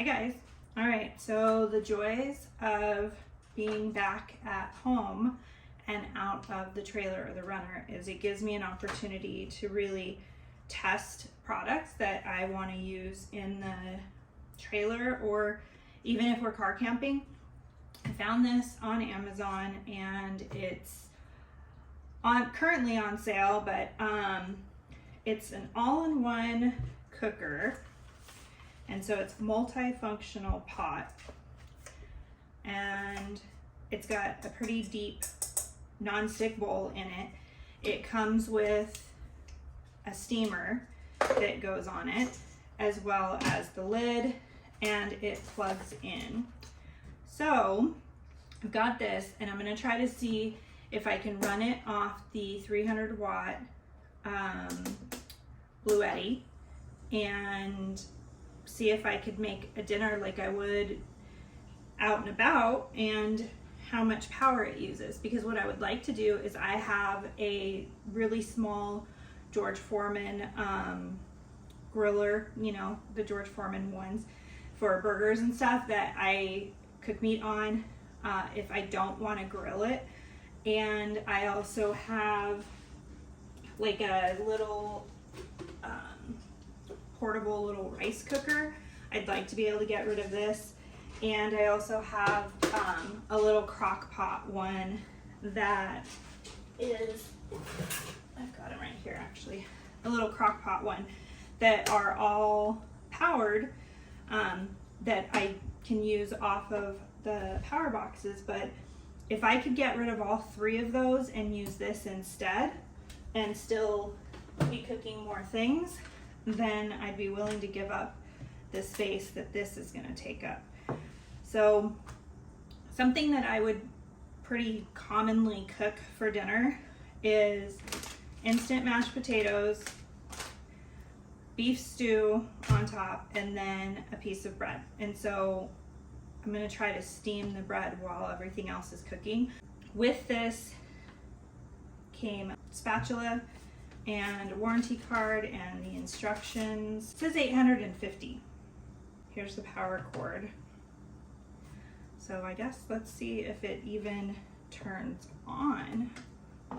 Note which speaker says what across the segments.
Speaker 1: Hi guys. All right, so the joys of being back at home and out of the trailer or the runner is it gives me an opportunity to really test products that I want to use in the trailer, or even if we're car camping. I found this on Amazon and it's currently on sale, but it's an all-in-one cooker. And so it's multifunctional pot, and it's got a pretty deep non-stick bowl in it. It comes with a steamer that goes on it, as well as the lid, and it plugs in. So I've got this, and I'm going to try to see if I can run it off the 300 watt Bluetti and see if I could make a dinner like I would out and about, and how much power it uses. Because what I would like to do is I have a really small George Foreman griller, you know, the George Foreman ones for burgers and stuff that I cook meat on if I don't want to grill it. And I also have like a little portable little rice cooker. I'd like to be able to get rid of this. And I also have a little crock pot one that is, I've got it right here actually, a little crock pot one that are all powered, that I can use off of the power boxes. But if I could get rid of all three of those and use this instead and still be cooking more things, then I'd be willing to give up the space that this is going to take up. So something that I would pretty commonly cook for dinner is instant mashed potatoes, beef stew on top, and then a piece of bread. And so I'm going to try to steam the bread while everything else is cooking. With this came spatula and a warranty card and the instructions. It says 850. Here's the power cord. So I guess let's see if it even turns on. So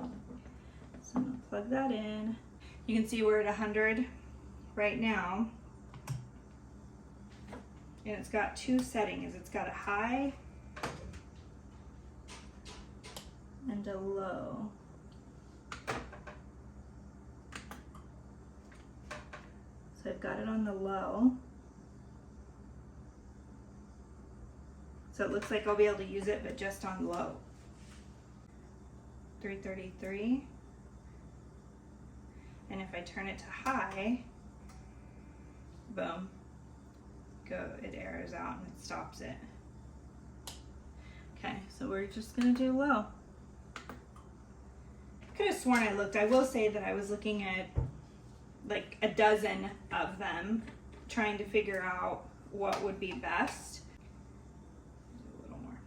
Speaker 1: I'm gonna plug that in. You can see we're at 100 right now. And it's got two settings. It's got a high and a low. So I've got it on the low. So it looks like I'll be able to use it, but just on low. 333. And if I turn it to high, boom, it airs out and it stops it. Okay, so we're just gonna do low. I could have sworn I will say that I was looking at like a dozen of them, trying to figure out what would be best. A little more.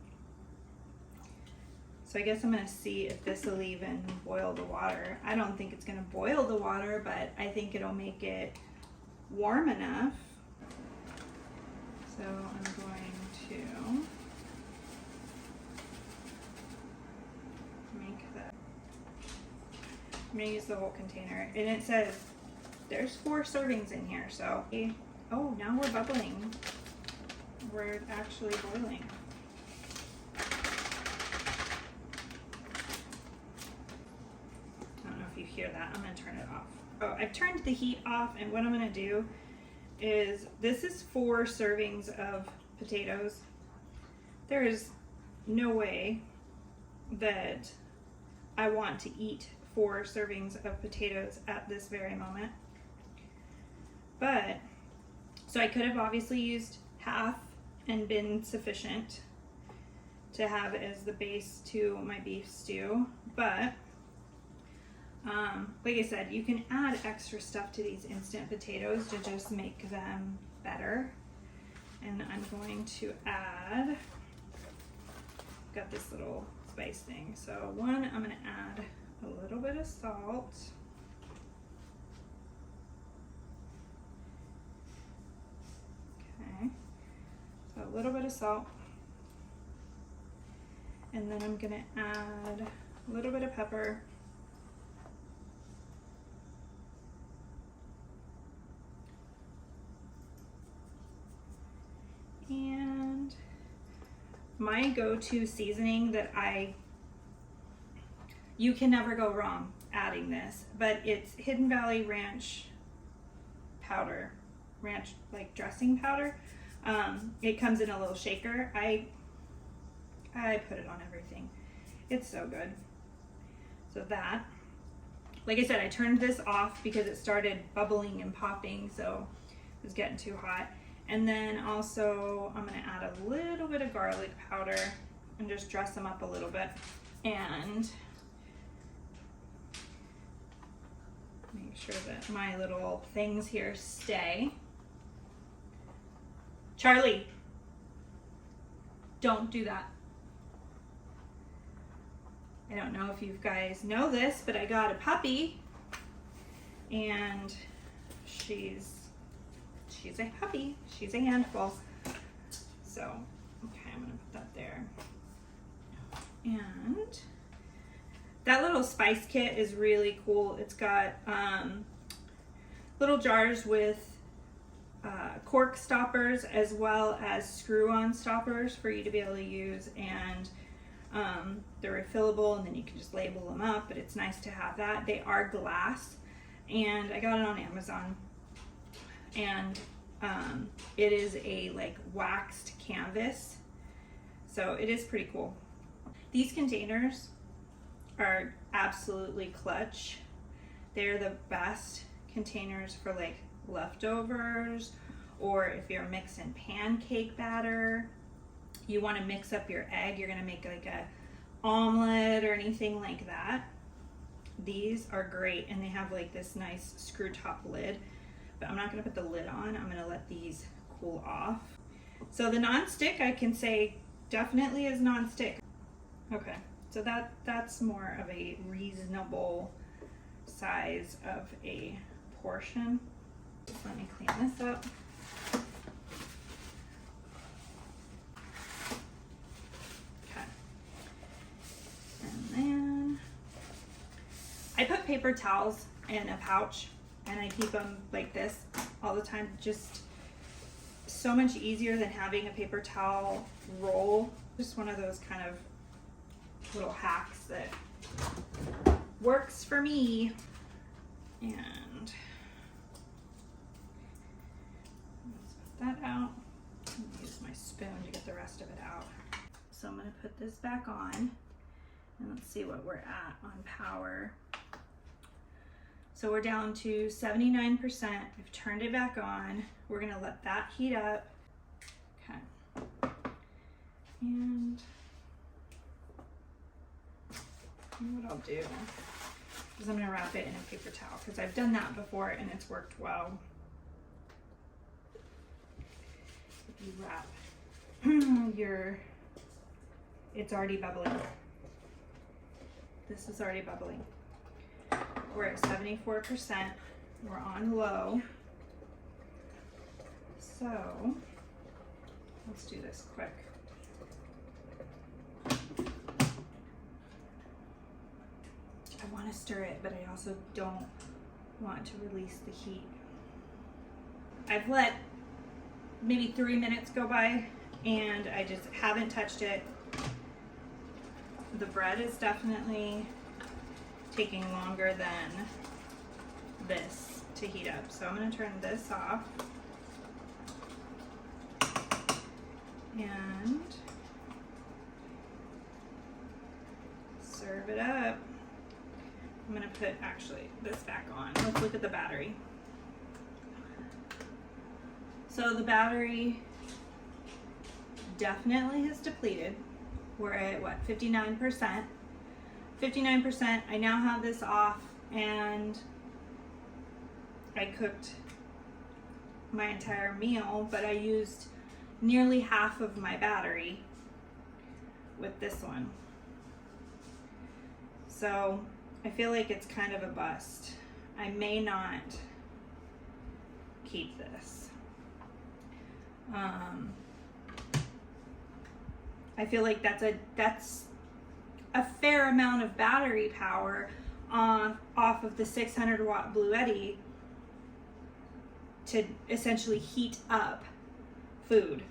Speaker 1: So I guess I'm gonna see if this will even boil the water. I don't think it's gonna boil the water, but I think it'll make it warm enough. So I'm going to make that. I'm gonna use the whole container, and it says there's 4 servings in here, so. Oh, now we're bubbling. We're actually boiling. I don't know if you hear that. I'm gonna turn it off. Oh, I've turned the heat off, and what I'm gonna do is, this is 4 servings of potatoes. There is no way that I want to eat 4 servings of potatoes at this very moment. But, so I could have obviously used half and been sufficient to have as the base to my beef stew. But, like I said, you can add extra stuff to these instant potatoes to just make them better. And I'm going to add, got this little spice thing. So one, I'm gonna add a little bit of salt. Okay. a little bit of salt. And then I'm gonna add a little bit of pepper. And my go-to seasoning that you can never go wrong adding this, but it's Hidden Valley Ranch powder, ranch like dressing powder. It comes in a little shaker. I put it on everything. It's so good. So that, like I said, I turned this off because it started bubbling and popping, so it was getting too hot. And then also I'm gonna add a little bit of garlic powder and just dress them up a little bit. And make sure that my little things here stay. Charlie, don't do that. I don't know if you guys know this, but I got a puppy, and she's a puppy. She's a handful. So, okay, I'm gonna put that there. And that little spice kit is really cool. It's got little jars with cork stoppers as well as screw-on stoppers for you to be able to use, and they're refillable, and then you can just label them up, but it's nice to have that. They are glass, and I got it on Amazon, and it is a like waxed canvas, so it is pretty cool. These containers are absolutely clutch. They're the best containers for like leftovers, or if you're mixing pancake batter, you want to mix up your egg, you're going to make like a omelet or anything like that. These are great, and they have like this nice screw top lid, but I'm not going to put the lid on. I'm going to let these cool off. So the non-stick, I can say definitely is non-stick. Okay, so that's more of a reasonable size of a portion. Just let me clean this up. Okay. And then I put paper towels in a pouch, and I keep them like this all the time. Just so much easier than having a paper towel roll. Just one of those kind of little hacks that works for me. And let's put that out. Use my spoon to get the rest of it out. So I'm going to put this back on, and let's see what we're at on power. So we're down to 79%. I've turned it back on. We're going to let that heat up. Okay. And what I'll do is I'm going to wrap it in a paper towel, because I've done that before and it's worked well. If you wrap it's already bubbling. This is already bubbling. We're at 74%. We're on low. So let's do this quick. I want to stir it, but I also don't want to release the heat. I've let maybe 3 minutes go by, and I just haven't touched it. The bread is definitely taking longer than this to heat up. So I'm going to turn this off. And serve it up. I'm going to put actually this back on. Let's look at the battery. So the battery definitely has depleted. We're at what, 59%? 59%. I now have this off, and I cooked my entire meal, but I used nearly half of my battery with this one. So I feel like it's kind of a bust. I may not keep this. I feel like that's a fair amount of battery power off of the 600 watt Bluetti to essentially heat up food.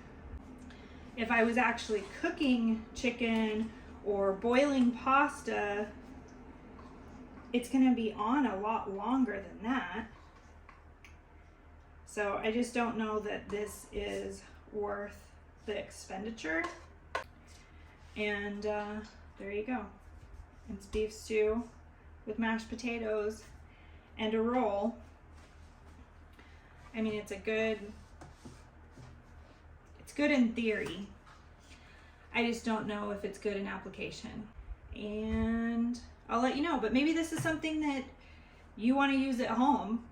Speaker 1: If I was actually cooking chicken or boiling pasta, it's gonna be on a lot longer than that. So I just don't know that this is worth the expenditure. And there you go. It's beef stew with mashed potatoes and a roll. I mean, it's good in theory. I just don't know if it's good in application. And I'll let you know, but maybe this is something that you want to use at home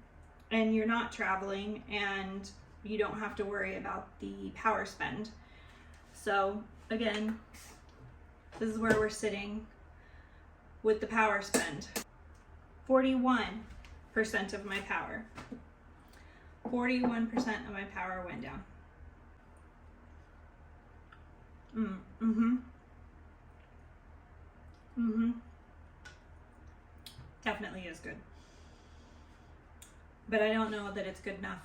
Speaker 1: and you're not traveling and you don't have to worry about the power spend. So again, this is where we're sitting with the power spend. 41% of my power. 41% of my power went down. Definitely is good. But I don't know that it's good enough